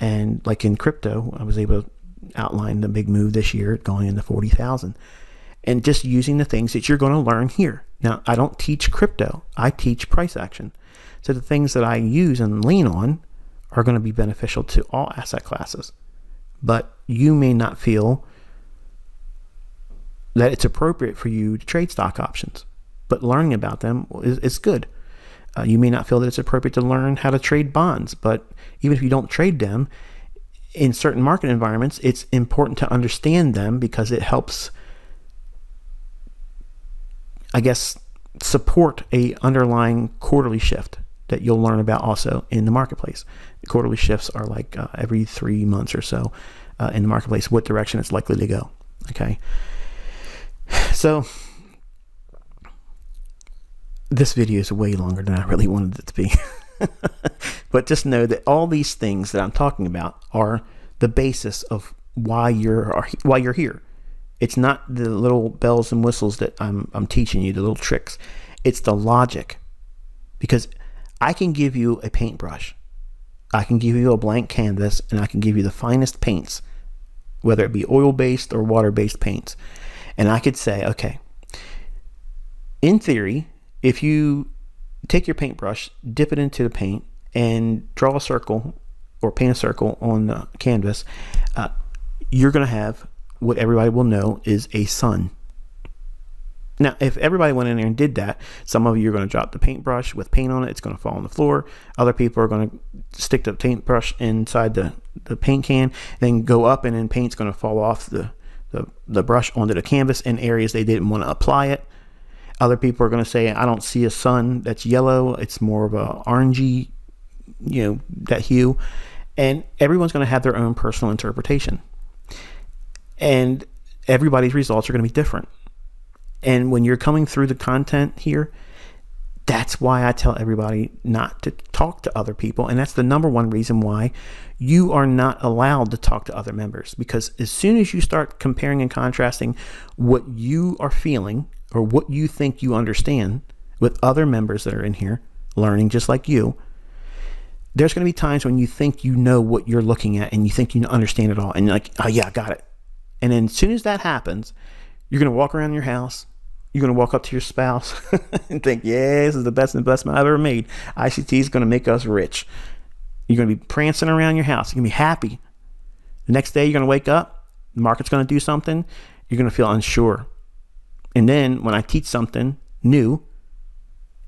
And like in crypto, I was able to outline the big move this year going into 40,000, and just using the things that you're going to learn here. Now, I don't teach crypto. I teach price action. So the things that I use and lean on are going to be beneficial to all asset classes. But you may not feel that it's appropriate for you to trade stock options, but learning about them is good. You may not feel that it's appropriate to learn how to trade bonds, but even if you don't trade them, in certain market environments, it's important to understand them because it helps, I guess, support a underlying quarterly shift that you'll learn about also in the marketplace. The quarterly shifts are like every 3 months or so in the marketplace, what direction it's likely to go. Okay. So this video is way longer than I really wanted it to be. But just know that all these things that I'm talking about are the basis of why you're here. It's not the little bells and whistles that I'm teaching you, the little tricks. It's the logic. Because I can give you a paintbrush, I can give you a blank canvas, and I can give you the finest paints, whether it be oil-based or water-based paints. And I could say, okay, in theory, if you take your paintbrush, dip it into the paint, and draw a circle or paint a circle on the canvas, you're going to have what everybody will know is a sun. Now, if everybody went in there and did that, some of you are going to drop the paintbrush with paint on it. It's going to fall on the floor. Other people are going to stick the paintbrush inside the paint can, then go up, and then paint's going to fall off the brush onto the canvas in areas they didn't want to apply it. Other people are going to say, I don't see a sun that's yellow. It's more of a orangey, that hue. And everyone's going to have their own personal interpretation. And everybody's results are going to be different. And when you're coming through the content here, that's why I tell everybody not to talk to other people. And that's the number one reason why you are not allowed to talk to other members. Because as soon as you start comparing and contrasting what you are feeling or what you think you understand with other members that are in here learning just like you, there's going to be times when you think you know what you're looking at and you think you understand it all. And you're like, oh yeah, I got it. And then as soon as that happens, you're going to walk around your house. You're going to walk up to your spouse and think, yeah, this is the best investment I've ever made. ICT is going to make us rich. You're going to be prancing around your house. You're going to be happy. The next day, you're going to wake up. The market's going to do something. You're going to feel unsure. And then when I teach something new,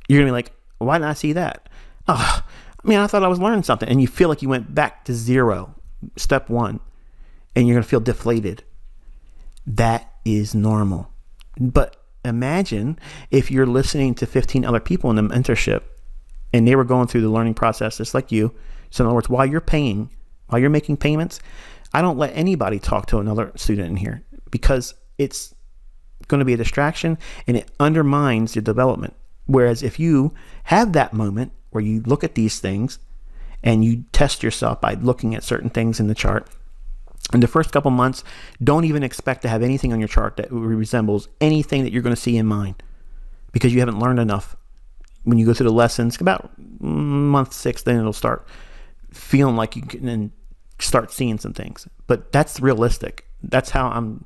you're going to be like, why didn't I see that? Oh, I thought I was learning something. And you feel like you went back to zero, step one, and you're going to feel deflated. That is normal. But imagine if you're listening to 15 other people in the mentorship and they were going through the learning process just like you. So in other words, while you're making payments, I don't let anybody talk to another student in here because it's going to be a distraction and it undermines your development. Whereas if you have that moment where you look at these things and you test yourself by looking at certain things in the chart, in the first couple months, don't even expect to have anything on your chart that resembles anything that you're going to see in mine because you haven't learned enough. When you go through the lessons, about month 6, then it'll start feeling like you can start seeing some things. But that's realistic. That's how I'm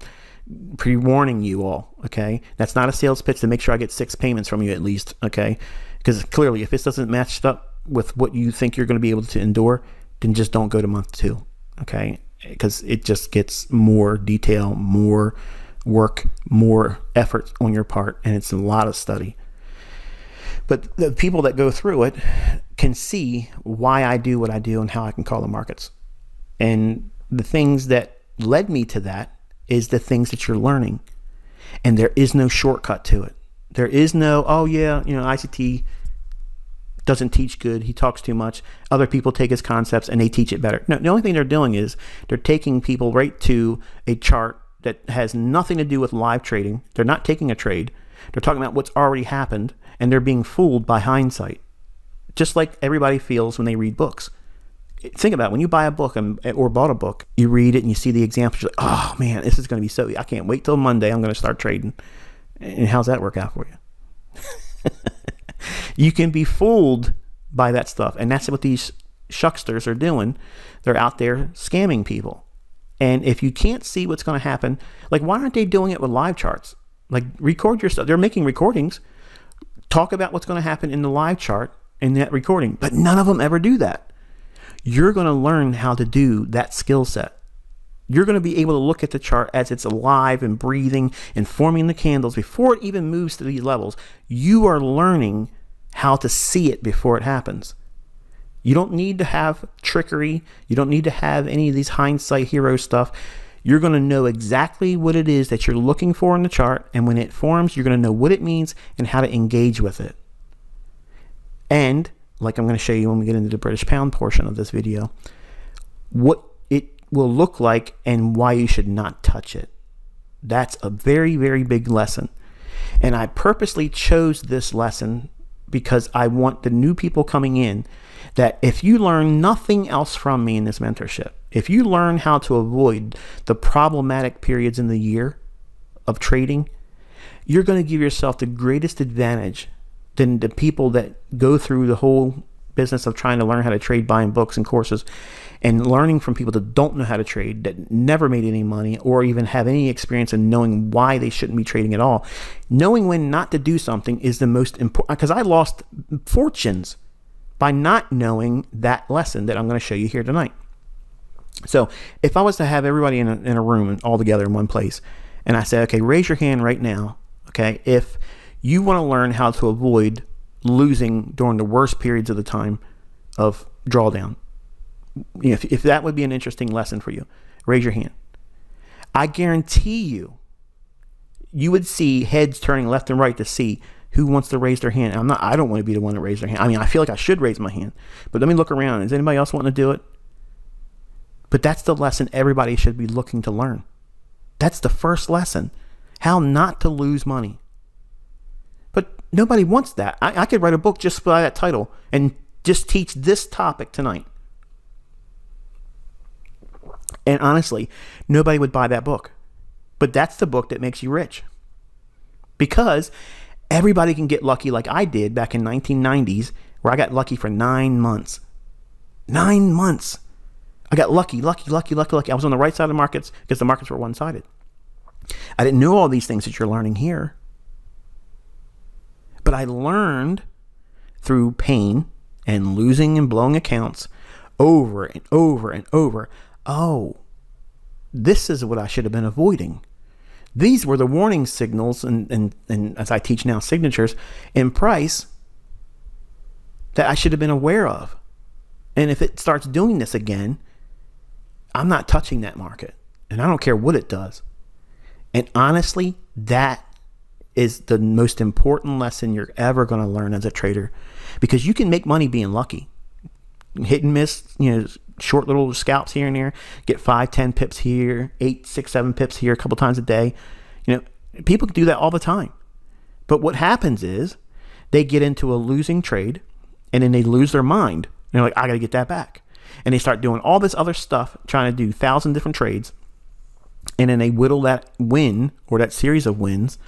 pre-warning you all, okay? That's not a sales pitch to make sure I get 6 payments from you at least, okay? Because clearly, if this doesn't match up with what you think you're going to be able to endure, then just don't go to month 2, okay? Because it just gets more detail, more work, more effort on your part, and it's a lot of study. But the people that go through it can see why I do what I do and how I can call the markets. And the things that led me to that is the things that you're learning. And there is no shortcut to it. There is no, oh yeah, ICT doesn't teach good. He talks too much. Other people take his concepts and they teach it better. No, the only thing they're doing is they're taking people right to a chart that has nothing to do with live trading. They're not taking a trade. They're talking about what's already happened and they're being fooled by hindsight. Just like everybody feels when they read books. Think about it. When you buy a book or bought a book, you read it and you see the examples. You're like, oh man, this is going to be so, I can't wait till Monday. I'm going to start trading. And how's that work out for you? You can be fooled by that stuff. And that's what these shucksters are doing. They're out there scamming people. And if you can't see what's going to happen, like, why aren't they doing it with live charts? Like, record your stuff. They're making recordings. Talk about what's going to happen in the live chart in that recording. But none of them ever do that. You're going to learn how to do that skill set. You're going to be able to look at the chart as it's alive and breathing and forming the candles before it even moves to these levels. You are learning how to see it before it happens. You don't need to have trickery. You don't need to have any of these hindsight hero stuff. You're going to know exactly what it is that you're looking for in the chart. And when it forms, you're going to know what it means and how to engage with it. And like I'm going to show you when we get into the British pound portion of this video, what it will look like and why you should not touch it. That's a very, very big lesson. And I purposely chose this lesson because I want the new people coming in that if you learn nothing else from me in this mentorship, if you learn how to avoid the problematic periods in the year of trading, you're going to give yourself the greatest advantage than the people that go through the whole business of trying to learn how to trade, buying books and courses and learning from people that don't know how to trade, that never made any money or even have any experience in knowing why they shouldn't be trading at all. Knowing when not to do something is the most important, because I lost fortunes by not knowing that lesson that I'm going to show you here tonight. So if I was to have everybody in a room and all together in one place, and I say, okay, raise your hand right now, okay, if you want to learn how to avoid losing during the worst periods of the time of drawdown, if that would be an interesting lesson for you, raise your hand. I guarantee you would see heads turning left and right to see who wants to raise their hand. I don't want to be the one to raise their hand. I mean, I feel like I should raise my hand, but let me look around. Is anybody else wanting to do it? But that's the lesson everybody should be looking to learn. That's the first lesson, how not to lose money. But nobody wants that. I could write a book just by that title and just teach this topic tonight. And honestly, nobody would buy that book. But that's the book that makes you rich. Because everybody can get lucky like I did back in 1990s, where I got lucky for 9 months. 9 months. I got lucky. I was on the right side of the markets because the markets were one-sided. I didn't know all these things that you're learning here. But I learned through pain and losing and blowing accounts over and over and over. Oh, this is what I should have been avoiding. These were the warning signals and as I teach now, signatures in price that I should have been aware of. And if it starts doing this again, I'm not touching that market. And I don't care what it does. And honestly, that is the most important lesson you're ever going to learn as a trader, because you can make money being lucky. Hit and miss, short little scalps here and there, get 5, 10 pips here, 8, 6, 7 pips here a couple times a day. People do that all the time. But what happens is they get into a losing trade and then they lose their mind. They're like, I got to get that back. And they start doing all this other stuff, trying to do 1,000 different trades. And then they whittle that win or that series of wins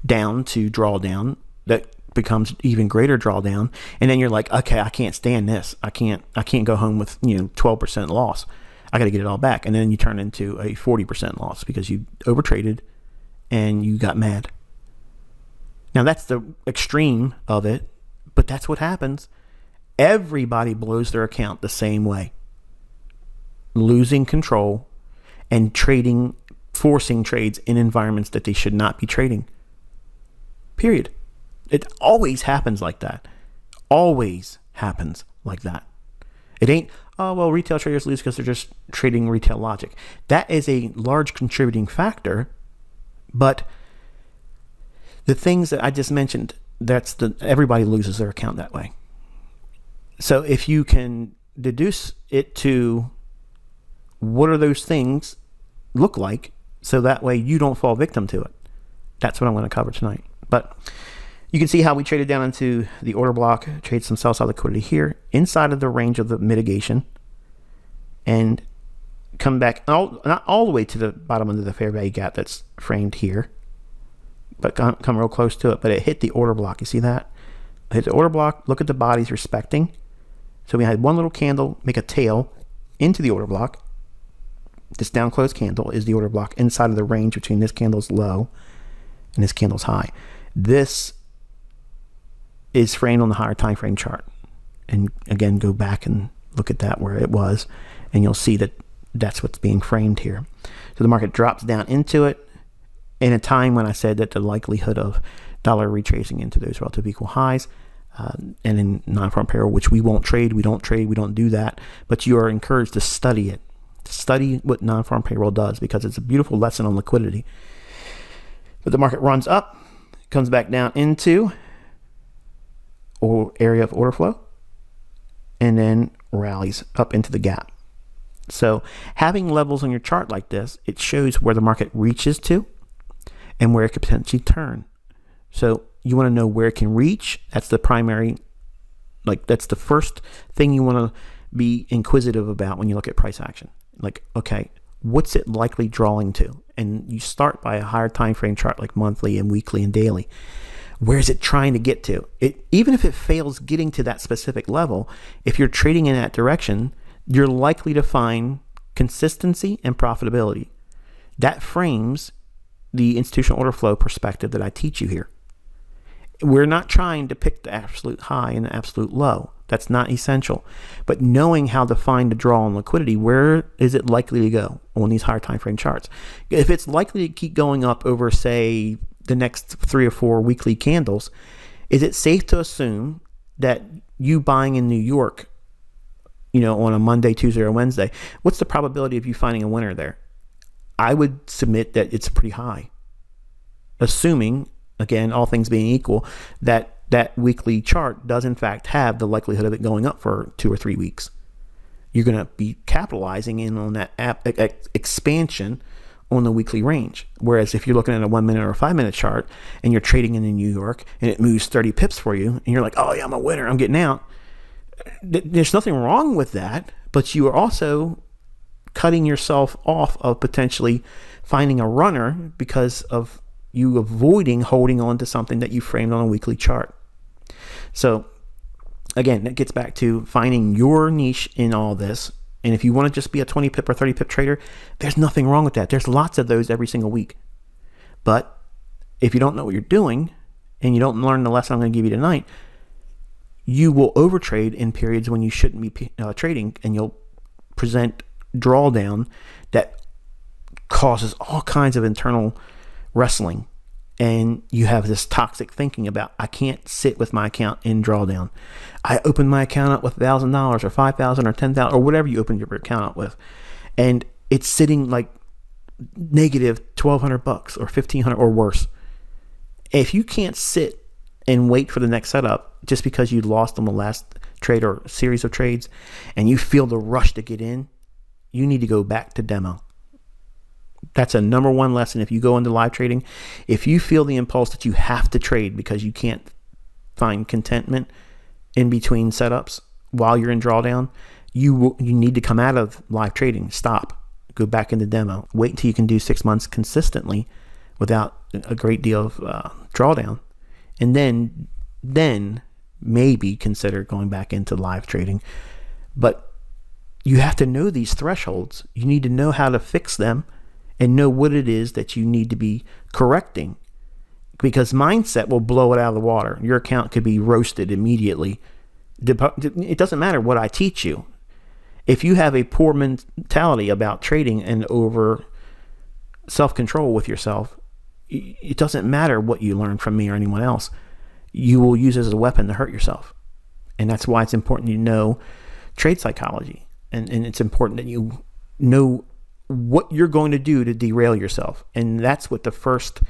down to drawdown that becomes even greater drawdown. And then you're like, okay, I can't stand this. I can't go home with 12% loss. I got to get it all back. And then you turn into a 40% loss because you overtraded and you got mad. Now that's the extreme of it, but that's what happens. Everybody blows their account the same way. Losing control and trading, forcing trades in environments that they should not be trading. Period. It always happens like that. Always happens like that. It ain't, oh, well, retail traders lose because they're just trading retail logic. That is a large contributing factor, but the things that I just mentioned, everybody loses their account that way. So if you can deduce it to what are those things look like, so that way you don't fall victim to it. That's what I'm going to cover tonight. But you can see how we traded down into the order block, trade some sell side liquidity here inside of the range of the mitigation, and come back not all the way to the bottom under the fair value gap that's framed here, but come real close to it. But it hit the order block. You see that? It hit the order block. Look at the bodies respecting. So we had one little candle make a tail into the order block. This down closed candle is the order block inside of the range between this candle's low and this candle's high. This is framed on the higher time frame chart. And again, go back and look at that where it was, and you'll see that that's what's being framed here. So the market drops down into it in a time when I said that the likelihood of dollar retracing into those relative equal highs, and in non-farm payroll, which we won't trade, we don't do that, but you are encouraged to study it. Study what non-farm payroll does, because it's a beautiful lesson on liquidity. But the market runs up, comes back down into or area of order flow, and then rallies up into the gap. So having levels on your chart like this, it shows where the market reaches to and where it could potentially turn. So you want to know where it can reach. That's the primary, that's the first thing you want to be inquisitive about when you look at price action. Like, okay, what's it likely drawing to? And you start by a higher time frame chart like monthly and weekly and daily. Where is it trying to get to? Even if it fails getting to that specific level, if you're trading in that direction, you're likely to find consistency and profitability. That frames the institutional order flow perspective that I teach you here. We're not trying to pick the absolute high and the absolute low. That's not essential. But knowing how to find the draw on liquidity, where is it likely to go on these higher time frame charts? If it's likely to keep going up over, say, the next 3 or 4 weekly candles, is it safe to assume that you buying in New York, on a Monday, Tuesday, or Wednesday, what's the probability of you finding a winner there? I would submit that it's pretty high. Assuming, again, all things being equal, that weekly chart does in fact have the likelihood of it going up for 2 or 3 weeks. You're going to be capitalizing in on that expansion on the weekly range. Whereas if you're looking at a 1 minute or a 5 minute chart and you're trading in New York and it moves 30 pips for you and you're like, oh yeah, I'm a winner, I'm getting out. There's nothing wrong with that, but you are also cutting yourself off of potentially finding a runner because of you avoiding holding on to something that you framed on a weekly chart. So again, that gets back to finding your niche in all this. And if you want to just be a 20 pip or 30 pip trader, there's nothing wrong with that. There's lots of those every single week. But if you don't know what you're doing and you don't learn the lesson I'm going to give you tonight, you will overtrade in periods when you shouldn't be trading, and you'll present drawdown that causes all kinds of internal wrestling. And you have this toxic thinking about, I can't sit with my account in drawdown. I opened my account up with $1,000 or $5,000 or $10,000 or whatever you opened your account up with, and it's sitting like negative $1,200 or $1,500 or worse. If you can't sit and wait for the next setup just because you lost on the last trade or series of trades, and you feel the rush to get in, you need to go back to demo. That's a number one lesson. If you go into live trading, if you feel the impulse that you have to trade because you can't find contentment in between setups while you're in drawdown, you need to come out of live trading. Stop. Go back into demo. Wait until you can do 6 months consistently without a great deal of drawdown, and then maybe consider going back into live trading. But you have to know these thresholds. You need to know how to fix them and know what it is that you need to be correcting, because mindset will blow it out of the water. Your account could be roasted immediately. It doesn't matter what I teach you. If you have a poor mentality about trading and over self-control with yourself, it doesn't matter what you learn from me or anyone else. You will use it as a weapon to hurt yourself. And that's why it's important you know trade psychology. And it's important that you know what you're going to do to derail yourself. And that's what the first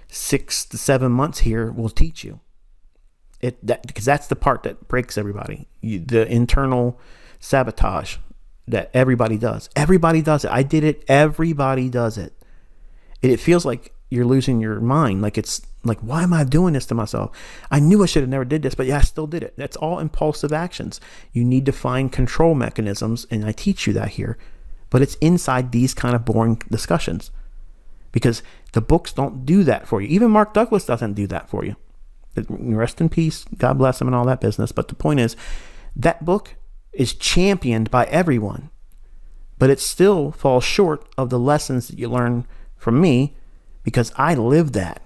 6 to 7 months here will teach you. Because that's the part that breaks everybody. The internal sabotage that everybody does. Everybody does it. I did it. Everybody does it. It feels like you're losing your mind. Like it's like, why am I doing this to myself? I knew I should have never did this, but yeah, I still did it. That's all impulsive actions. You need to find control mechanisms, and I teach you that here. But it's inside these kind of boring discussions, because the books don't do that for you. Even Mark Douglas doesn't do that for you. Rest in peace. God bless him and all that business. But the point is, that book is championed by everyone, but it still falls short of the lessons that you learn from me, because I lived that.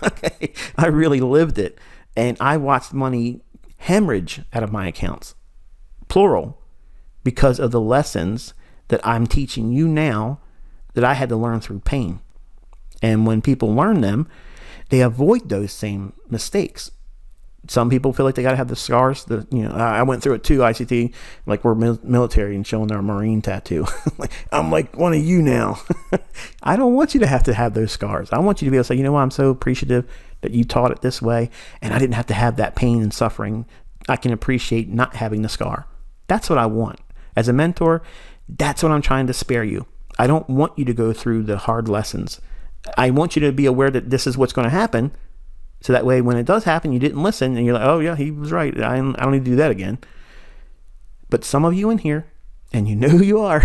Okay? I really lived it. And I watched money hemorrhage out of my accounts, plural, because of the lessons that I'm teaching you now that I had to learn through pain. And when people learn them, they avoid those same mistakes. Some people feel like they got to have the scars. I went through it too, ICT, like we're military and showing our Marine tattoo. I'm like one of you now. I don't want you to have those scars. I want you to be able to say, you know what, I'm so appreciative that you taught it this way, and I didn't have to have that pain and suffering. I can appreciate not having the scar. That's what I want. As a mentor, that's what I'm trying to spare you. I don't want you to go through the hard lessons. I want you to be aware that this is what's going to happen. So that way, when it does happen, you didn't listen, and you're like, oh yeah, he was right. I don't need to do that again. But some of you in here, and you know who you are,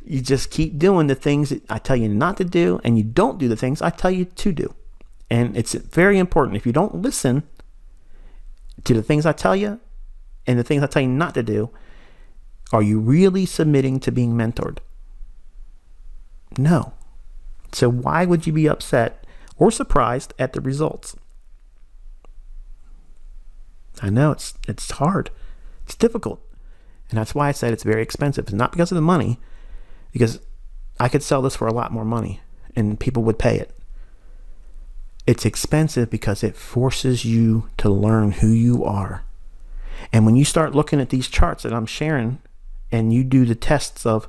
you just keep doing the things that I tell you not to do, and you don't do the things I tell you to do. And it's very important. If you don't listen to the things I tell you and the things I tell you not to do, are you really submitting to being mentored? No. So why would you be upset or surprised at the results? I know it's hard. It's difficult. And that's why I said it's very expensive. It's not because of the money, because I could sell this for a lot more money and people would pay it. It's expensive because it forces you to learn who you are. And when you start looking at these charts that I'm sharing, and you do the tests of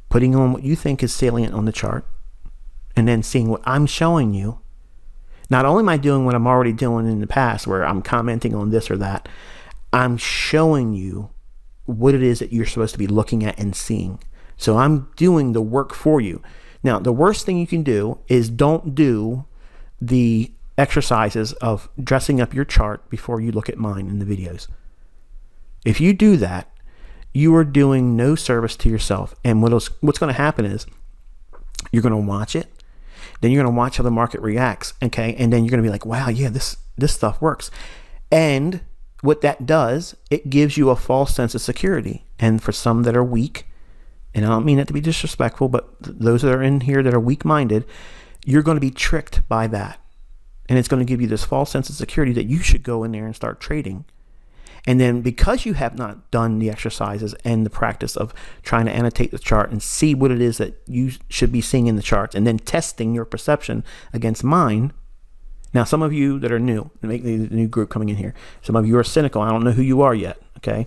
putting on what you think is salient on the chart, and then seeing what I'm showing you, not only am I doing what I'm already doing in the past, where I'm commenting on this or that, I'm showing you what it is that you're supposed to be looking at and seeing. So I'm doing the work for you. Now, the worst thing you can do is don't do the exercises of dressing up your chart before you look at mine in the videos. If you do that, you are doing no service to yourself. And what's going to happen is you're going to watch it. Then you're going to watch how the market reacts. Okay. And then you're going to be like, wow, yeah, this stuff works. And what that does, it gives you a false sense of security. And for some that are weak, and I don't mean it to be disrespectful, but those that are in here that are weak-minded, you're going to be tricked by that. And it's going to give you this false sense of security that you should go in there and start trading. And then because you have not done the exercises and the practice of trying to annotate the chart and see what it is that you should be seeing in the charts, and then testing your perception against mine. Now, some of you that are new, make the new group coming in here, some of you are cynical. I don't know who you are yet, okay?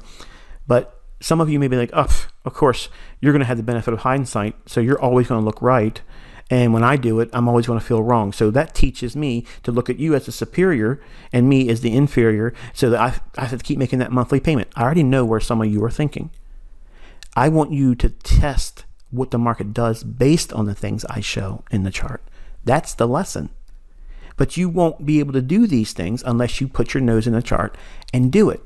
But some of you may be like, oh, of course, you're going to have the benefit of hindsight, so you're always going to look right. And when I do it, I'm always going to feel wrong. So that teaches me to look at you as the superior and me as the inferior, so that I have to keep making that monthly payment. I already know where some of you are thinking. I want you to test what the market does based on the things I show in the chart. That's the lesson. But you won't be able to do these things unless you put your nose in the chart and do it.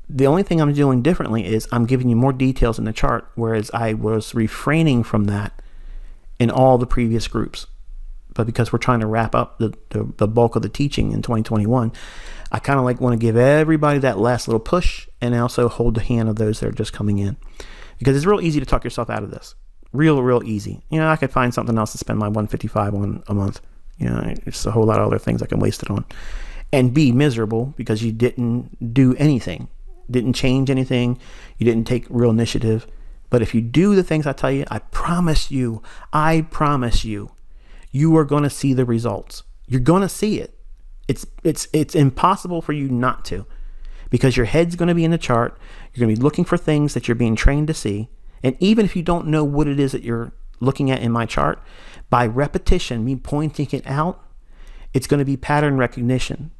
The only thing I'm doing differently is I'm giving you more details in the chart, whereas I was refraining from that in all the previous groups. But because we're trying to wrap up the bulk of the teaching in 2021, I kind of want to give everybody that last little push, and also hold the hand of those that are just coming in. Because it's real easy to talk yourself out of this. Real easy. I could find something else to spend my $155 on a month. It's a whole lot of other things I can waste it on. And be miserable because you didn't do anything. Didn't change anything. You didn't take real initiative. But if you do the things I tell you, I promise you, you are going to see the results. You're going to see it. It's impossible for you not to, because your head's going to be in the chart. You're going to be looking for things that you're being trained to see. And even if you don't know what it is that you're looking at in my chart, by repetition, me pointing it out, it's going to be pattern recognition.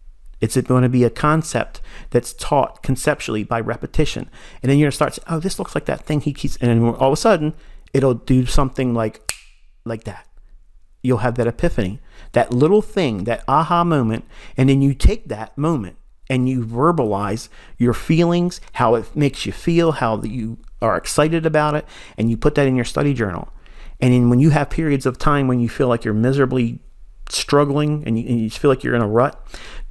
It's going to be a concept that's taught conceptually by repetition. And then you're going to start saying, oh, this looks like that thing he keeps, and then all of a sudden, it'll do something like that. You'll have that epiphany, that little thing, that aha moment, and then you take that moment and you verbalize your feelings, how it makes you feel, how you are excited about it, and you put that in your study journal. And then when you have periods of time when you feel like you're miserably struggling and you feel like you're in a rut,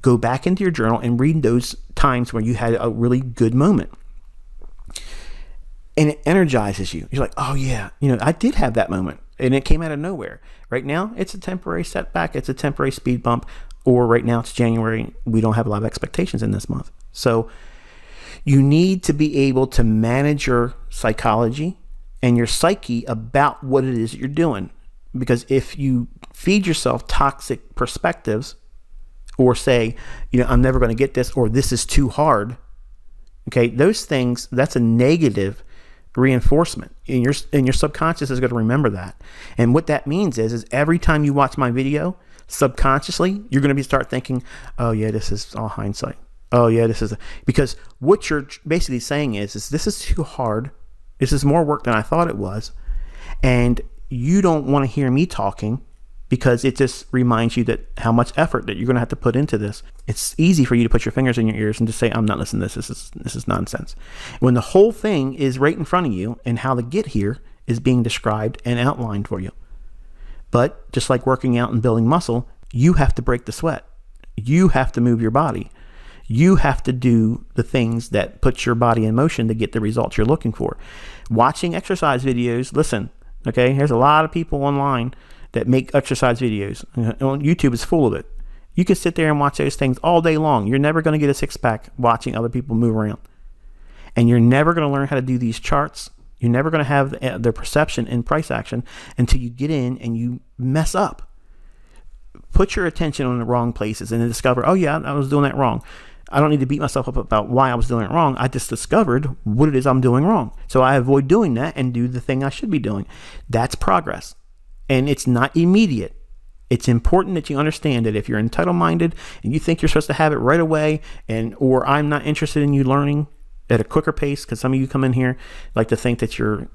go back into your journal and read those times where you had a really good moment. And it energizes you. You're like, oh yeah, I did have that moment, and it came out of nowhere. Right now, it's a temporary setback. It's a temporary speed bump. Or right now, it's January. We don't have a lot of expectations in this month. So you need to be able to manage your psychology and your psyche about what it is that you're doing. Because if you feed yourself toxic perspectives, or say, I'm never going to get this, or this is too hard, okay, those things, that's a negative reinforcement, and your subconscious is going to remember that. And what that means is every time you watch my video, subconsciously you're going to start thinking, oh yeah, this is all hindsight. Oh yeah, because what you're basically saying is this is too hard. This is more work than I thought it was, and you don't want to hear me talking, because it just reminds you that how much effort that you're going to have to put into this. It's easy for you to put your fingers in your ears and just say, I'm not listening to this. This is nonsense. When the whole thing is right in front of you, and how to get here is being described and outlined for you. But just like working out and building muscle, you have to break the sweat. You have to move your body. You have to do the things that put your body in motion to get the results you're looking for. Watching exercise videos, listen, okay, there's a lot of people online that make exercise videos. YouTube is full of it. You can sit there and watch those things all day long. You're never going to get a six-pack watching other people move around. And you're never going to learn how to do these charts. You're never going to have the perception in price action until you get in and you mess up. Put your attention on the wrong places and then discover, oh yeah, I was doing that wrong. I don't need to beat myself up about why I was doing it wrong. I just discovered what it is I'm doing wrong. So I avoid doing that and do the thing I should be doing. That's progress. And it's not immediate. It's important that you understand that if you're entitled-minded and you think you're supposed to have it right away, or I'm not interested in you learning at a quicker pace, because some of you come in here like to think that you're,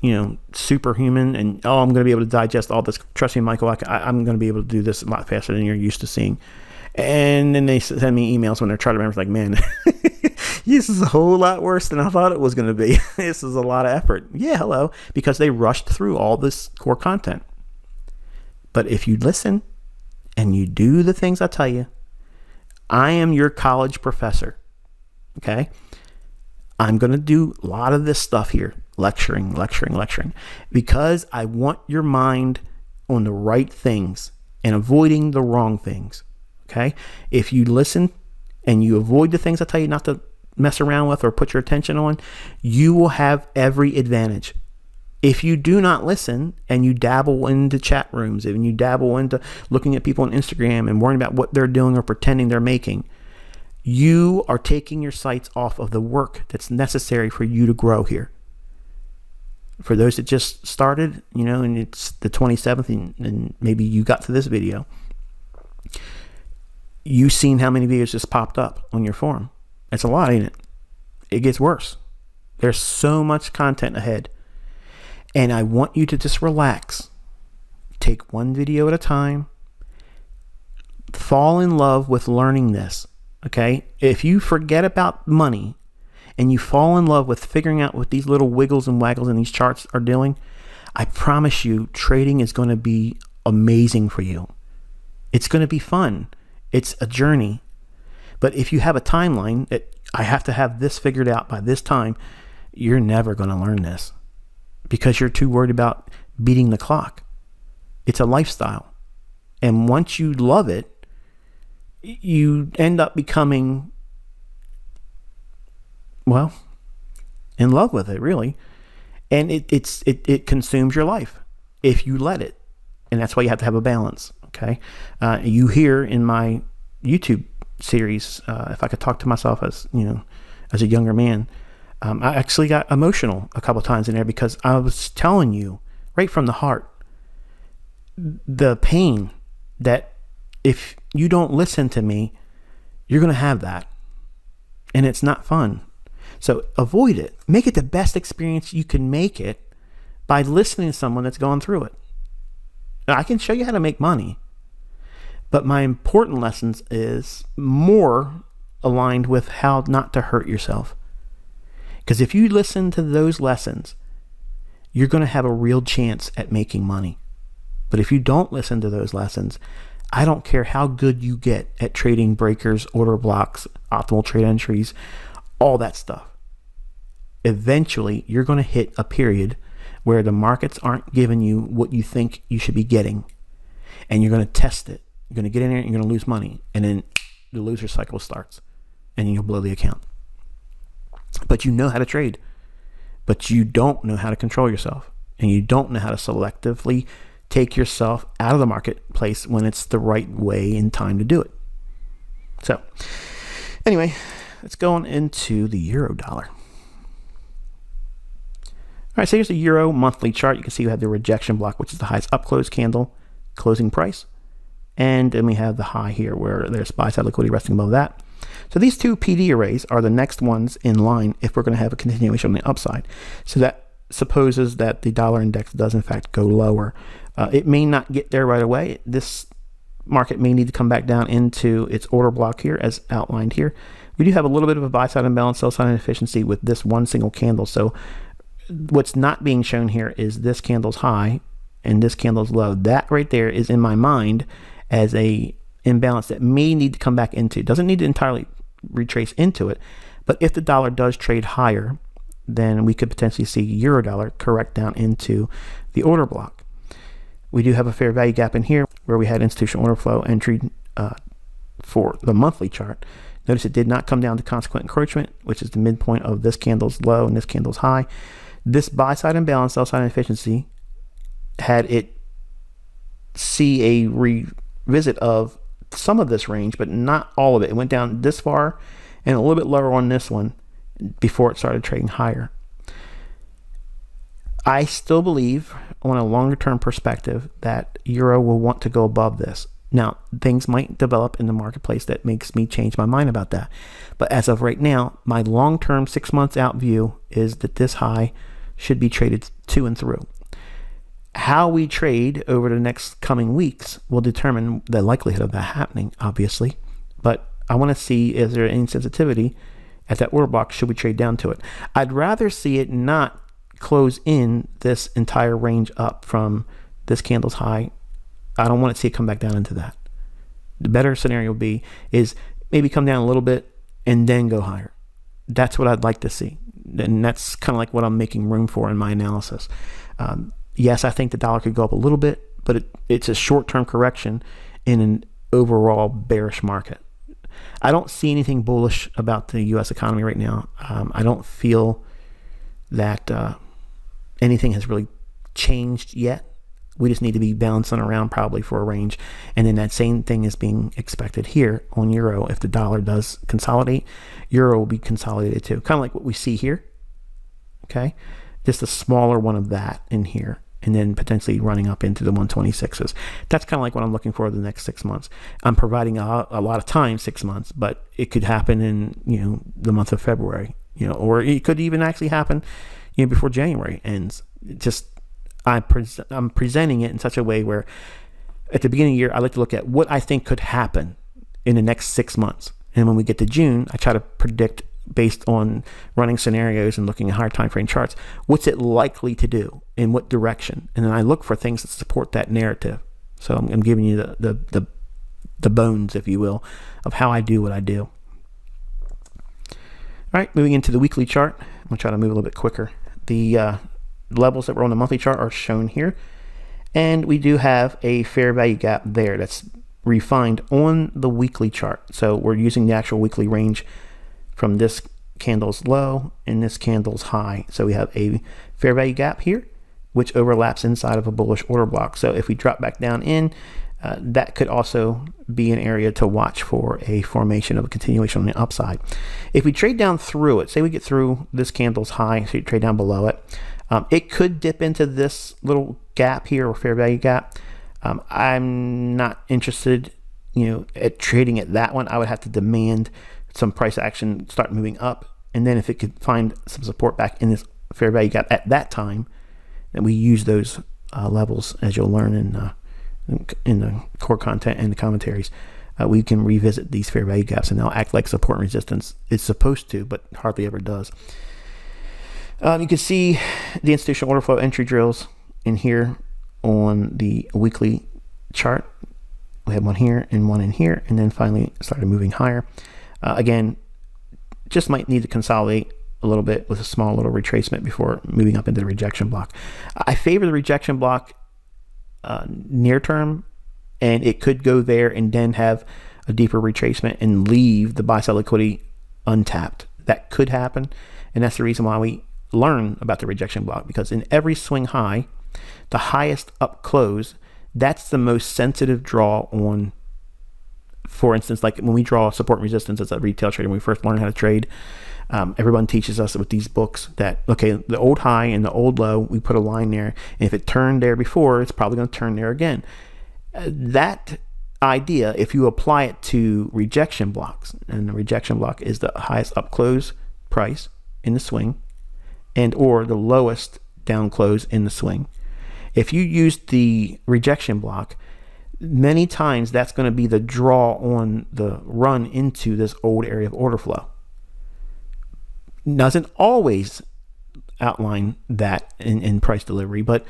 superhuman, and I'm going to be able to digest all this. Trust me, Michael, I'm going to be able to do this a lot faster than you're used to seeing. And then they send me emails when they're charter members like, man, this is a whole lot worse than I thought it was going to be. This is a lot of effort. Yeah, hello, because they rushed through all this core content. But if you listen and you do the things I tell you, I am your college professor, okay? I'm going to do a lot of this stuff here, lecturing, because I want your mind on the right things and avoiding the wrong things, okay? If you listen and you avoid the things I tell you not to mess around with or put your attention on, you will have every advantage. If you do not listen and you dabble into chat rooms and you dabble into looking at people on Instagram and worrying about what they're doing or pretending they're making, you are taking your sights off of the work that's necessary for you to grow here. For those that just started, and it's the 27th and maybe you got to this video, you've seen how many videos just popped up on your forum. That's a lot, ain't it? It gets worse. There's so much content ahead. And I want you to just relax. Take one video at a time. Fall in love with learning this, okay? If you forget about money and you fall in love with figuring out what these little wiggles and waggles in these charts are doing, I promise you trading is going to be amazing for you. It's going to be fun. It's a journey. But if you have a timeline that I have to have this figured out by this time, you're never going to learn this. Because you're too worried about beating the clock. It's a lifestyle. And once you love it, you end up becoming, well, in love with it, really. And it consumes your life if you let it. And that's why you have to have a balance, okay? You hear in my YouTube series, if I could talk to myself as a younger man, I actually got emotional a couple times in there because I was telling you right from the heart the pain that if you don't listen to me, you're going to have that. And it's not fun. So avoid it. Make it the best experience you can make it by listening to someone that's gone through it. Now, I can show you how to make money, but my important lessons is more aligned with how not to hurt yourself. Because if you listen to those lessons, you're going to have a real chance at making money. But if you don't listen to those lessons, I don't care how good you get at trading breakers, order blocks, optimal trade entries, all that stuff. eventually you're going to hit a period where the markets aren't giving you what you think you should be getting, and you're going to test it. You're going to get in there and you're going to lose money, and then the loser cycle starts, and you'll blow the account. But you know how to trade, but you don't know how to control yourself, and you don't know how to selectively take yourself out of the marketplace when it's the right way and time to do it. So anyway, let's go on into the euro dollar. All right, so here's the euro monthly chart. You can see we have the rejection block, which is the highest up close candle, closing price. And then we have the high here where there's buy side liquidity resting above that. So these two PD arrays are the next ones in line if we're going to have a continuation on the upside. So that supposes that the dollar index does in fact go lower. It may not get there right away. This market may need to come back down into its order block here as outlined here. We do have a little bit of a buy side imbalance, sell side inefficiency with this one single candle. So what's not being shown here is this candle's high and this candle's low. That right there is in my mind as a imbalance that may need to come back into. It doesn't need to entirely retrace into it, but if the dollar does trade higher, then we could potentially see euro dollar correct down into the order block. We do have a fair value gap in here where we had institutional order flow entry for the monthly chart. Notice it did not come down to consequent encroachment, which is the midpoint of this candle's low and this candle's high. This buy side imbalance, sell side inefficiency had it see a revisit of some of this range, but not all of it. It went down this far and a little bit lower on this one before it started trading higher. I still believe on a longer term perspective that euro will want to go above this. Now, things might develop in the marketplace that makes me change my mind about that. But as of right now, my long-term 6 months out view is that this high should be traded to and through. How we trade over the next coming weeks will determine the likelihood of that happening, obviously. But I want to see, is there any sensitivity at that order block? Should we trade down to it? I'd rather see it not close in this entire range up from this candle's high. I don't want to see it come back down into that. The better scenario would be is maybe come down a little bit and then go higher. That's what I'd like to see. And that's kind of like what I'm making room for in my analysis. Yes, I think the dollar could go up a little bit, but it's a short-term correction in an overall bearish market. I don't see anything bullish about the U.S. economy right now. I don't feel that anything has really changed yet. We just need to be bouncing around probably for a range. And then that same thing is being expected here on euro. If the dollar does consolidate, euro will be consolidated too. Kind of like what we see here. Okay. Just a smaller one of that in here. And then potentially running up into the 126s. That's kind of like what I'm looking for the next 6 months. I'm providing a lot of time, 6 months, but it could happen in, the month of February, or it could even actually happen, before January ends. I'm presenting it in such a way where at the beginning of the year, I like to look at what I think could happen in the next 6 months. And when we get to June, I try to predict based on running scenarios and looking at higher time frame charts, what's it likely to do in what direction? And then I look for things that support that narrative. So I'm giving you the bones, if you will, of how I do what I do. All right, moving into the weekly chart. I'm going to try to move a little bit quicker. The levels that were on the monthly chart are shown here. And we do have a fair value gap there that's refined on the weekly chart. So we're using the actual weekly range from this candle's low and this candle's high. So we have a fair value gap here, which overlaps inside of a bullish order block. So if we drop back down in, that could also be an area to watch for a formation of a continuation on the upside. If we trade down through it, say we get through this candle's high, so you trade down below it, it could dip into this little gap here, or fair value gap. I'm not interested, at trading at that one. I would have to demand some price action, start moving up, and then if it could find some support back in this fair value gap at that time, then we use those levels, as you'll learn in the core content and the commentaries. We can revisit these fair value gaps, and they'll act like support and resistance. It's supposed to, but hardly ever does. You can see the institutional order flow entry drills in here on the weekly chart. We have one here and one in here, and then finally started moving higher. Again, just might need to consolidate a little bit with a small little retracement before moving up into the rejection block. I favor the rejection block near term, and it could go there and then have a deeper retracement and leave the buy side liquidity untapped. That could happen, and that's the reason why we learn about the rejection block, because in every swing high, the highest up close, that's the most sensitive draw on. For instance, like when we draw support and resistance as a retail trader, when we first learn how to trade, everyone teaches us with these books that, okay, the old high and the old low, we put a line there, and if it turned there before, it's probably going to turn there again. That idea, if you apply it to rejection blocks, and the rejection block is the highest up close price in the swing and or the lowest down close in the swing. If you use the rejection block, many times that's going to be the draw on the run into this old area of order flow. Doesn't always outline that in price delivery, but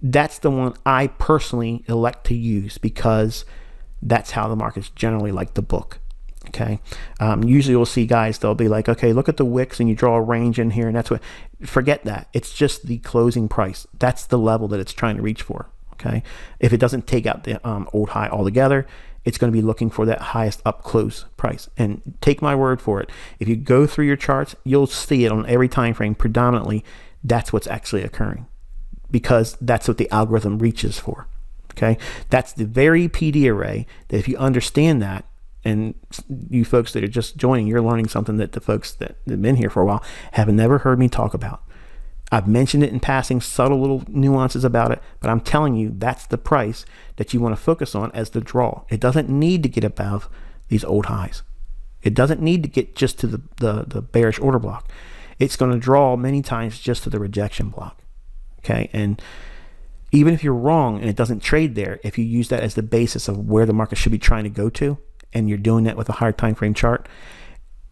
that's the one I personally elect to use because that's how the markets generally like the book. Okay. Usually you'll see guys, they'll be like, okay, look at the wicks and you draw a range in here, and that's what, forget that. It's just the closing price. That's the level that it's trying to reach for. Okay. If it doesn't take out the old high altogether, it's going to be looking for that highest up close price. And take my word for it, if you go through your charts, you'll see it on every time frame. Predominantly, that's what's actually occurring, because that's what the algorithm reaches for. Okay. That's the very PD array that if you understand that, and you folks that are just joining, you're learning something that the folks that have been here for a while have never heard me talk about. I've mentioned it in passing, subtle little nuances about it, but I'm telling you, that's the price that you want to focus on as the draw. It doesn't need to get above these old highs. It doesn't need to get just to the bearish order block. It's going to draw many times just to the rejection block. Okay. And even if you're wrong and it doesn't trade there, if you use that as the basis of where the market should be trying to go to, and you're doing that with a higher time frame chart,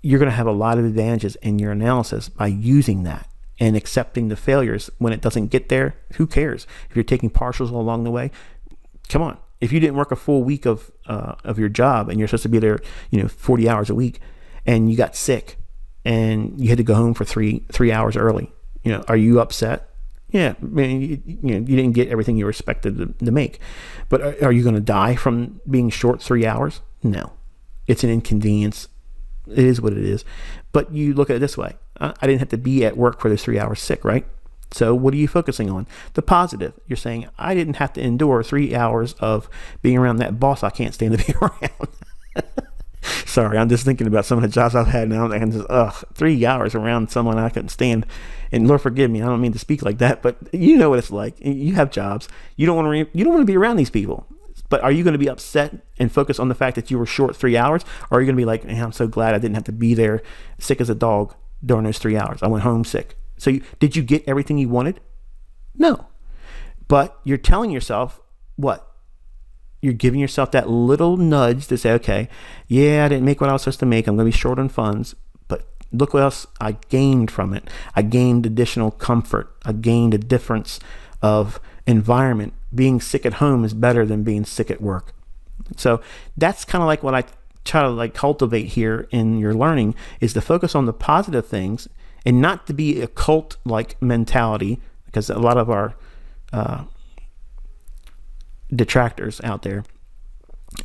you're going to have a lot of advantages in your analysis by using that and accepting the failures when it doesn't get there. Who cares if you're taking partials along the way? Come on, if you didn't work a full week of your job and you're supposed to be there 40 hours a week, and you got sick and you had to go home for three hours early, are you upset? Yeah, I mean, you didn't get everything you were expected to make, but are you going to die from being short 3 hours? No, it's an inconvenience. It is what it is. But you look at it this way. I didn't have to be at work for those 3 hours sick, right? So what are you focusing on? The positive. You're saying, I didn't have to endure 3 hours of being around that boss I can't stand to be around. Sorry, I'm just thinking about some of the jobs I've had now. I can just, 3 hours around someone I couldn't stand. And Lord forgive me, I don't mean to speak like that, but you know what it's like. You have jobs. You don't want to be around these people. But are you going to be upset and focus on the fact that you were short 3 hours? Or are you going to be like, man, I'm so glad I didn't have to be there sick as a dog during those 3 hours. I went home sick. So did you get everything you wanted? No. But you're telling yourself what? You're giving yourself that little nudge to say, okay, yeah, I didn't make what I was supposed to make. I'm going to be short on funds. But look what else I gained from it. I gained additional comfort. I gained a difference of environment. Being sick at home is better than being sick at work. So that's kind of like what I try to cultivate here in your learning, is to focus on the positive things and not to be a cult like mentality, because a lot of our detractors out there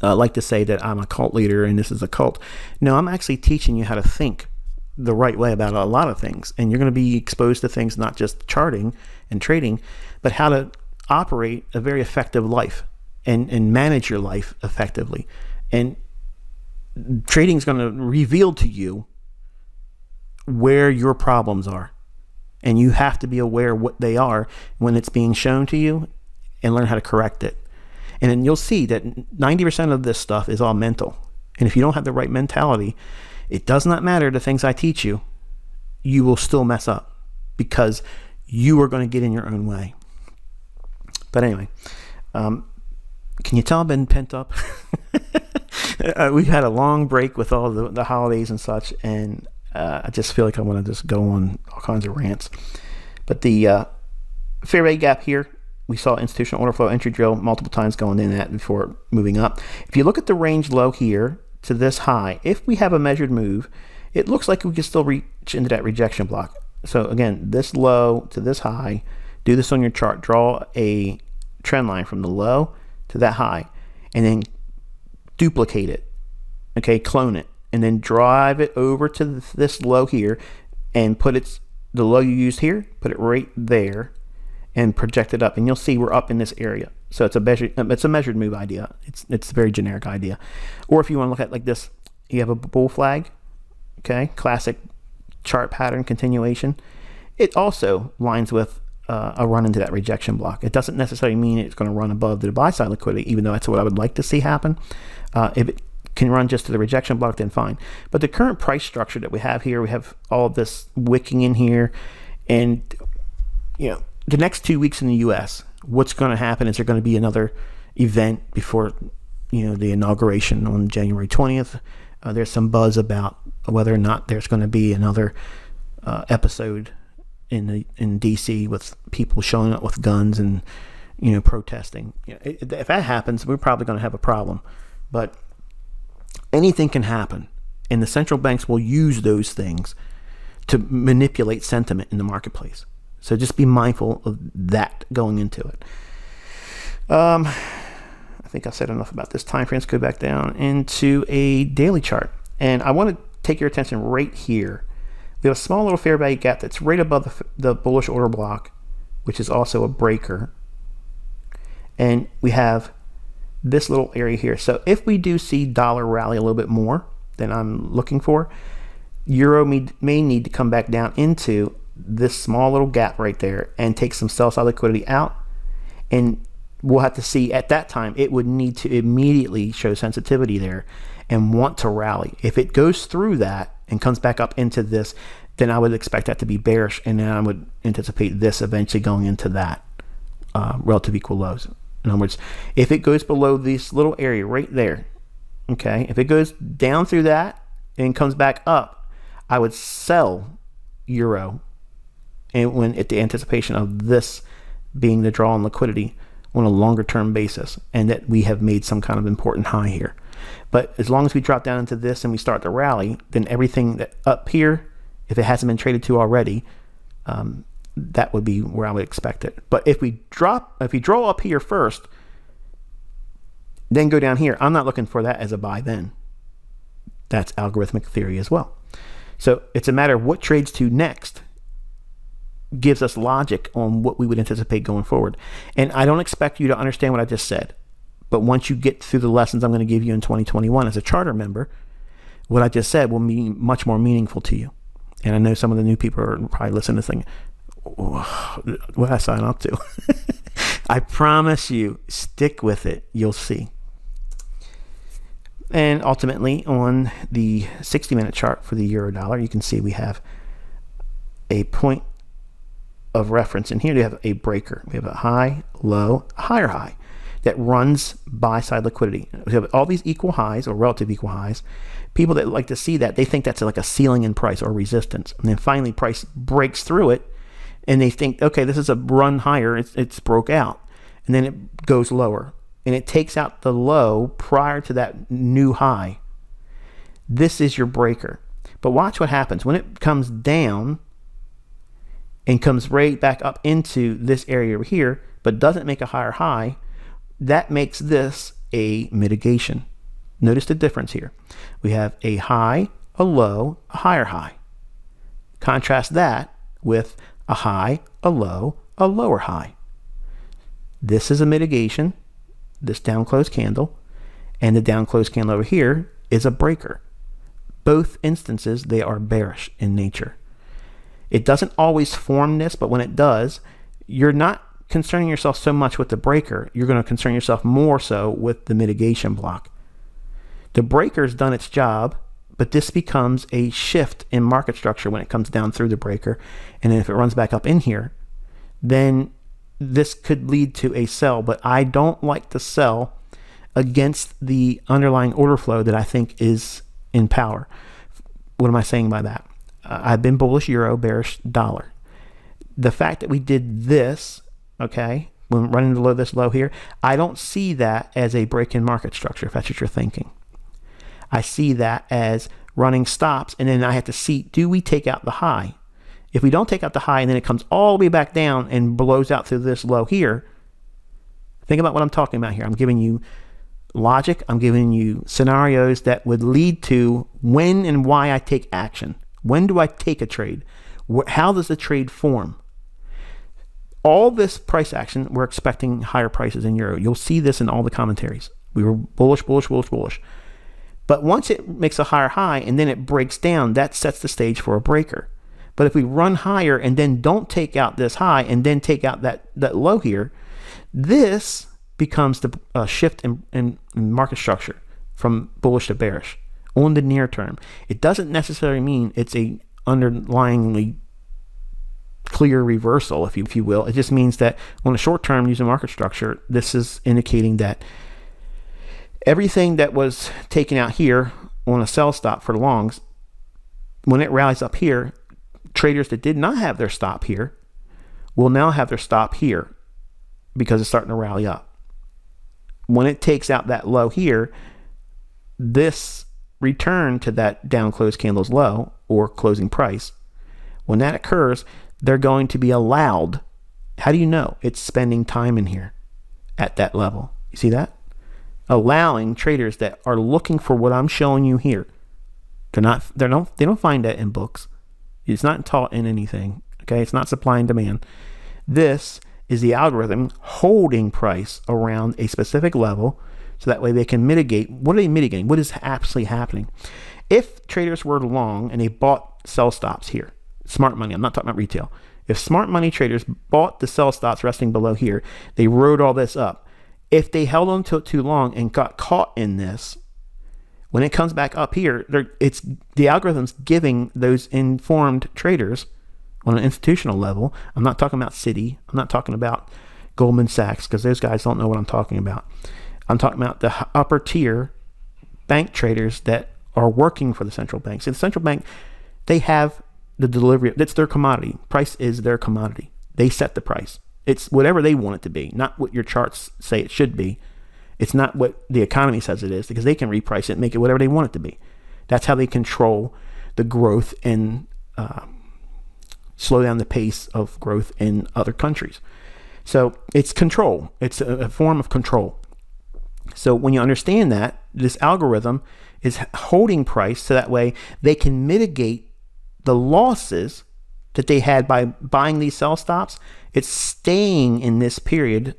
like to say that I'm a cult leader and this is a cult. No, I'm actually teaching you how to think the right way about a lot of things, and you're going to be exposed to things, not just charting and trading, but how to operate a very effective life and manage your life effectively. And trading is going to reveal to you where your problems are, and you have to be aware what they are when it's being shown to you and learn how to correct it. And then you'll see that 90% of this stuff is all mental. And if you don't have the right mentality, it does not matter the things I teach you, you will still mess up because you are going to get in your own way. But anyway, can you tell I've been pent up? We've had a long break with all the holidays and such, and I just feel like I want to just go on all kinds of rants. But the fair value gap here, we saw institutional order flow entry drill multiple times going in that before moving up. If you look at the range low here to this high, if we have a measured move, it looks like we can still reach into that rejection block. So again, this low to this high, do this on your chart, draw a trend line from the low to that high, and then duplicate it, okay, clone it, and then drive it over to this low here, and put the low you used here, put it right there, and project it up, and you'll see we're up in this area. So it's a measured move idea. It's a very generic idea. Or if you want to look at it like this, you have a bull flag, okay, classic chart pattern continuation. It also lines with a run into that rejection block. It doesn't necessarily mean it's going to run above the buy side liquidity, even though that's what I would like to see happen. If it can run just to the rejection block, then fine. But the current price structure that we have here, we have all this wicking in here, and the next 2 weeks in the U.S., what's going to happen is there going to be another event before the inauguration on January 20th. There's some buzz about whether or not there's going to be another episode in D.C. with people showing up with guns and protesting. If that happens, we're probably going to have a problem. But anything can happen, and the central banks will use those things to manipulate sentiment in the marketplace. So just be mindful of that going into it. I think I've said enough about this. Time frames. Go back down into a daily chart, and I want to take your attention right here. We have a small little fair value gap that's right above the bullish order block, which is also a breaker, and we have this little area here. So if we do see dollar rally a little bit more than I'm looking for, euro may need to come back down into this small little gap right there and take some sell side liquidity out, and we'll have to see at that time. It would need to immediately show sensitivity there and want to rally. If it goes through that and comes back up into this, then I would expect that to be bearish, and then I would anticipate this eventually going into that relative equal lows. In other words, if it goes below this little area right there, okay, if it goes down through that and comes back up, I would sell euro, and when at the anticipation of this being the draw on liquidity on a longer term basis, and that we have made some kind of important high here. But as long as we drop down into this and we start to rally, then everything that up here, if it hasn't been traded to already, that would be where I would expect it. But if we draw up here first, then go down here, I'm not looking for that as a buy then. That's algorithmic theory as well. So it's a matter of what trades to next gives us logic on what we would anticipate going forward. And I don't expect you to understand what I just said, but once you get through the lessons I'm going to give you in 2021 as a charter member, what I just said will be much more meaningful to you. And I know some of the new people are probably listening to this thing, what I sign up to. I promise you, stick with it. You'll see. And ultimately, on the 60-minute chart for the euro dollar, you can see we have a point of reference. And here we have a breaker. We have a high, low, higher high that runs buy side liquidity. We have all these equal highs or relative equal highs. People that like to see that, they think that's like a ceiling in price or resistance. And then finally price breaks through it, and they think, okay, this is a run higher. It's broke out. And then it goes lower, and it takes out the low prior to that new high. This is your breaker. But watch what happens when it comes down and comes right back up into this area over here, but doesn't make a higher high. That makes this a mitigation. Notice the difference here. We have a high, a low, a higher high. Contrast that with a high, a low, a lower high. This is a mitigation, this down closed candle, and the down closed candle over here is a breaker. Both instances, they are bearish in nature. It doesn't always form this, but when it does, you're not concerning yourself so much with the breaker. You're going to concern yourself more so with the mitigation block. The breaker's done its job, but this becomes a shift in market structure when it comes down through the breaker. And then if it runs back up in here, then this could lead to a sell. But I don't like to sell against the underlying order flow that I think is in power. What am I saying by that? I've been bullish euro, bearish dollar. The fact that we did this, okay, when running below this low here, I don't see that as a break in market structure, if that's what you're thinking. I see that as running stops, and then I have to see, do we take out the high? If we don't take out the high and then it comes all the way back down and blows out through this low here, think about what I'm talking about here. I'm giving you logic. I'm giving you scenarios that would lead to when and why I take action. When do I take a trade? How does the trade form? All this price action, we're expecting higher prices in euro. You'll see this in all the commentaries. We were bullish, bullish, bullish, bullish. But once it makes a higher high and then it breaks down, that sets the stage for a breaker. But if we run higher and then don't take out this high and then take out that low here, this becomes the shift in market structure from bullish to bearish on the near term. It doesn't necessarily mean it's a underlyingly clear reversal, if you will. It just means that on the short term, using market structure, this is indicating that everything that was taken out here on a sell stop for the longs, when it rallies up here, traders that did not have their stop here will now have their stop here because it's starting to rally up. When it takes out that low here, this return to that down close candle's low or closing price, when that occurs, they're going to be allowed. How do you know? It's spending time in here at that level. You see that? Allowing traders that are looking for what I'm showing you here. They don't find that in books. It's not taught in anything. Okay, it's not supply and demand. This is the algorithm holding price around a specific level so that way they can mitigate. What are they mitigating? What is actually happening? If traders were long and they bought sell stops here, smart money, I'm not talking about retail. If smart money traders bought the sell stops resting below here, they rode all this up. If they held on to it too long and got caught in this, when it comes back up here, it's the algorithm's giving those informed traders on an institutional level. I'm not talking about Citi. I'm not talking about Goldman Sachs because those guys don't know what I'm talking about. I'm talking about the upper tier bank traders that are working for the central bank. So the central bank, they have the delivery. That's their commodity. Price is their commodity. They set the price. It's whatever they want it to be, not what your charts say it should be. It's not what the economy says it is because they can reprice it and make it whatever they want it to be. That's how they control the growth and slow down the pace of growth in other countries. So it's control. It's a form of control. So when you understand that, this algorithm is holding price so that way they can mitigate the losses that they had by buying these sell stops. It's staying in this period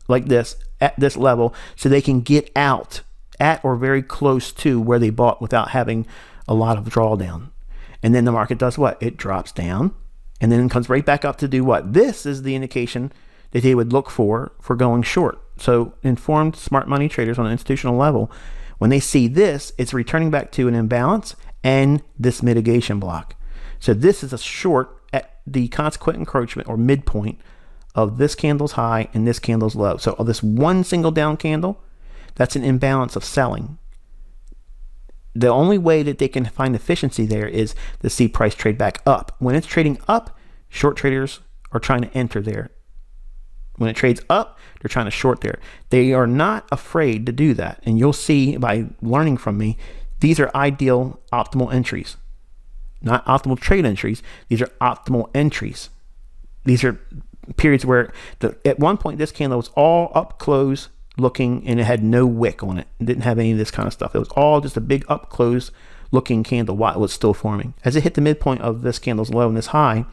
like this at this level so they can get out at or very close to where they bought without having a lot of drawdown. And then the market does what? It drops down and then comes right back up to do what? This is the indication that they would look for going short. So informed smart money traders on an institutional level, when they see this, it's returning back to an imbalance and this mitigation block. So this is a short at the consequent encroachment or midpoint of this candle's high and this candle's low. So this one single down candle, that's an imbalance of selling. The only way that they can find efficiency there is to see price trade back up. When it's trading up, short traders are trying to enter there. When it trades up, they're trying to short there. They are not afraid to do that. And you'll see by learning from me, these are ideal optimal entries. Not optimal trade entries. These are optimal entries. These are periods where at one point this candle was all up close looking and it had no wick on it. It didn't have any of this kind of stuff. It was all just a big up close looking candle while it was still forming. As it hit the midpoint of this candle's low and this high,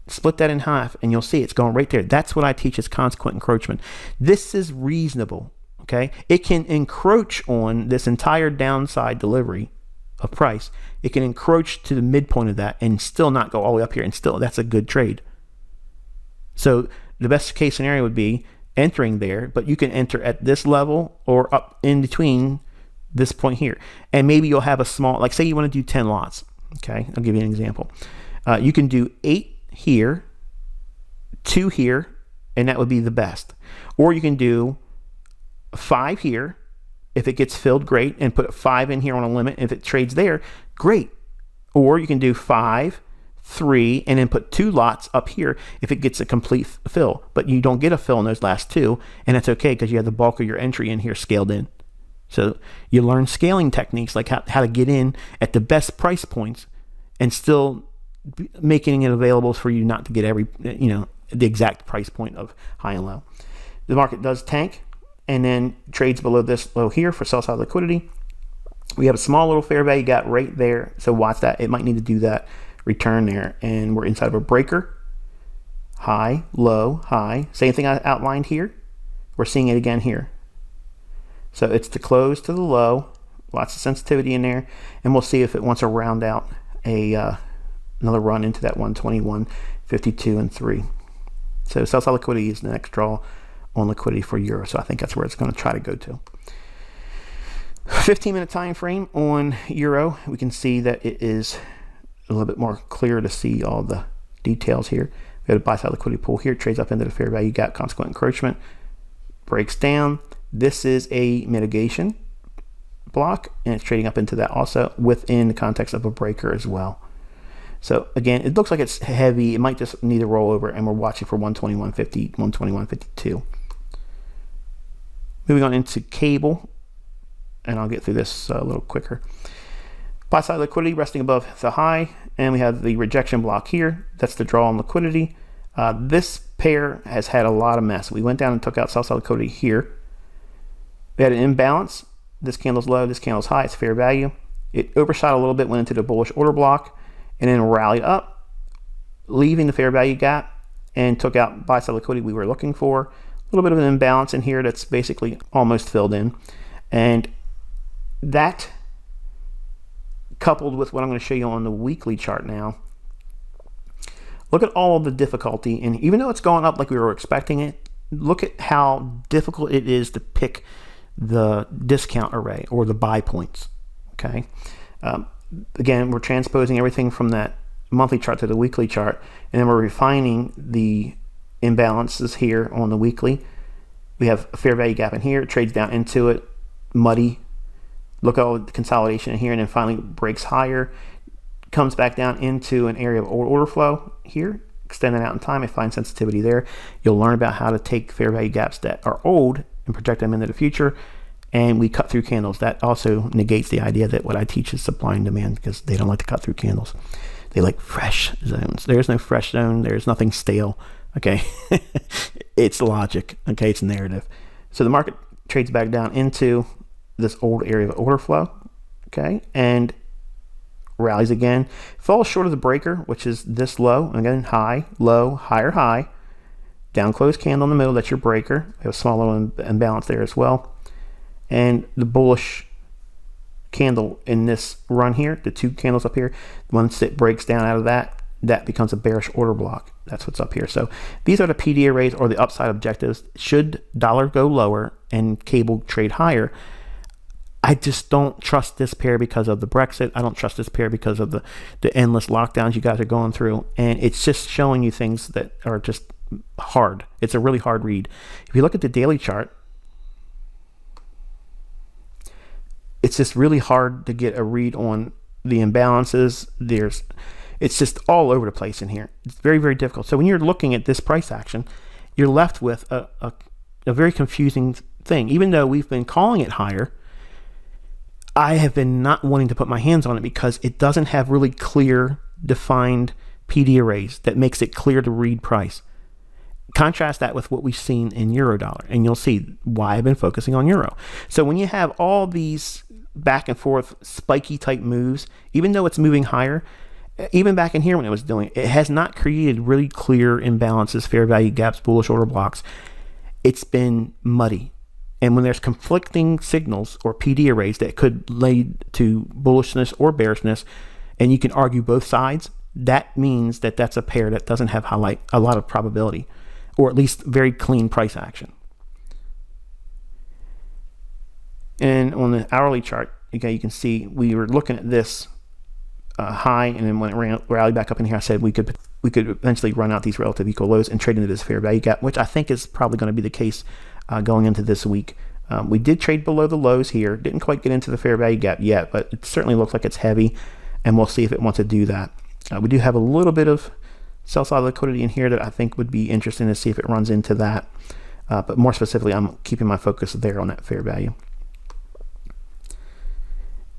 split that in half and you'll see it's going right there. That's what I teach as consequent encroachment. This is reasonable. Okay, it can encroach on this entire downside delivery of price. It can encroach to the midpoint of that and still not go all the way up here, and still that's a good trade. So the best case scenario would be entering there, but you can enter at this level or up in between this point here, and maybe you'll have a small, like say you want to do 10 lots. Okay, I'll give you an example. You can do 8 here, 2 here, and that would be the best. Or you can do 5 here. If it gets filled, great, and put 5 in here on a limit. If it trades there, great. Or you can do 5, 3, and then put 2 lots up here if it gets a complete fill. But you don't get a fill in those last 2, and that's okay because you have the bulk of your entry in here scaled in. So you learn scaling techniques like how to get in at the best price points and still making it available for you not to get the exact price point of high and low. The market does tank and then trades below this low here for sell side liquidity. We have a small little fair value gap right there, so watch that. It might need to do that return there, and we're inside of a breaker. High, low, high. Same thing I outlined here. We're seeing it again here. So it's the close to the low, lots of sensitivity in there, and we'll see if it wants to round out another run into that 121.52 and 3. So sell side liquidity is the next draw on liquidity for euro. So I think that's where it's going to try to go to. 15-minute time frame on euro. We can see that it is a little bit more clear to see all the details here. We have a buy side liquidity pool here. Trades up into the fair value gap, consequent encroachment. Breaks down. This is a mitigation block, and it's trading up into that also within the context of a breaker as well. So again, it looks like it's heavy. It might just need a rollover, and we're watching for 121.50, 121.52. Moving on into cable, and I'll get through this a little quicker. Buy side liquidity resting above the high, and we have the rejection block here. That's the draw on liquidity. This pair has had a lot of mess. We went down and took out sell side liquidity here. We had an imbalance. This candle's low, this candle's high. It's fair value. It overshot a little bit, went into the bullish order block, and then rallied up, leaving the fair value gap, and took out buy side liquidity we were looking for. A little bit of an imbalance in here that's basically almost filled in. And that, coupled with what I'm going to show you on the weekly chart now, look at all of the difficulty. And even though it's gone up like we were expecting it, look at how difficult it is to pick the discount array or the buy points. Okay. Again, we're transposing everything from that monthly chart to the weekly chart, and then we're refining the imbalances here on the weekly. We have a fair value gap in here. It trades down into it, muddy. Look at all the consolidation in here, and then finally breaks higher, comes back down into an area of order flow here, extend it out in time. I find sensitivity there. You'll learn about how to take fair value gaps that are old and project them into the future. And we cut through candles. That also negates the idea that what I teach is supply and demand, because they don't like to cut through candles. They like fresh zones. There's no fresh zone. There's nothing stale. Okay. It's logic. Okay. It's narrative. So the market trades back down into this old area of order flow. Okay. And rallies again, falls short of the breaker, which is this low. Again, high, low, higher, high, down close candle in the middle. That's your breaker. We have a small little imbalance there as well. And the bullish candle in this run here, the two candles up here, once it breaks down out of that, that becomes a bearish order block. That's what's up here. So these are the PD arrays or the upside objectives. Should dollar go lower and cable trade higher, I just don't trust this pair because of the Brexit. I don't trust this pair because of the endless lockdowns you guys are going through. And it's just showing you things that are just hard. It's a really hard read. If you look at the daily chart, it's just really hard to get a read on the imbalances. It's just all over the place in here. It's very, very difficult. So when you're looking at this price action, you're left with a very confusing thing. Even though we've been calling it higher, I have been not wanting to put my hands on it because it doesn't have really clear, defined PD arrays that makes it clear to read price. Contrast that with what we've seen in Eurodollar, and you'll see why I've been focusing on Euro. So when you have all these back and forth spiky type moves, even though it's moving higher, even back in here when it was doing it has not created really clear imbalances, fair value gaps, bullish order blocks. It's been muddy. And when there's conflicting signals or PD arrays that could lead to bullishness or bearishness, and you can argue both sides, that means that that's a pair that doesn't have a lot of probability, or at least very clean price action. And on the hourly chart, okay, you can see we were looking at this high, and then when it rallied back up in here, I said we could eventually run out these relative equal lows and trade into this fair value gap, which I think is probably going to be the case going into this week. We did trade below the lows here, didn't quite get into the fair value gap yet, but it certainly looks like it's heavy, and we'll see if it wants to do that. We do have a little bit of sell side liquidity in here that I think would be interesting to see if it runs into that. But more specifically, I'm keeping my focus there on that fair value.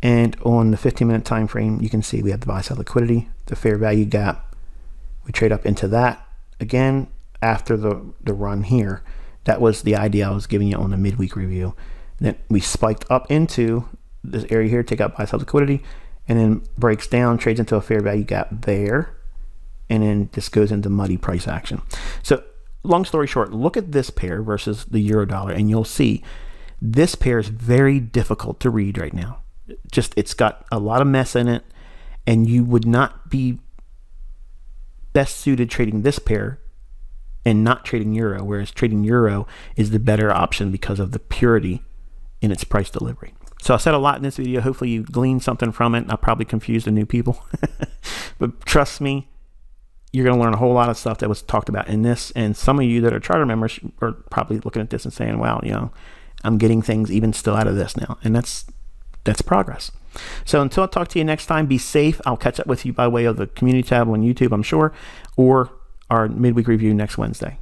And on the 15-minute time frame, you can see we have the buy-sell liquidity, the fair value gap. We trade up into that again after the run here. That was the idea I was giving you on the midweek review. Then we spiked up into this area here, take out buy-sell liquidity, and then breaks down, trades into a fair value gap there, and then this goes into muddy price action. So long story short, look at this pair versus the euro dollar, and you'll see this pair is very difficult to read right now. Just, it's got a lot of mess in it, and you would not be best suited trading this pair and not trading euro, whereas trading euro is the better option because of the purity in its price delivery. So I said a lot in this video. Hopefully you gleaned something from it. I probably confused the new people, but trust me, you're going to learn a whole lot of stuff that was talked about in this. And some of you that are charter members are probably looking at this and saying, wow, I'm getting things even still out of this now. And that's progress. So until I talk to you next time, be safe. I'll catch up with you by way of the community tab on YouTube, I'm sure, or our midweek review next Wednesday.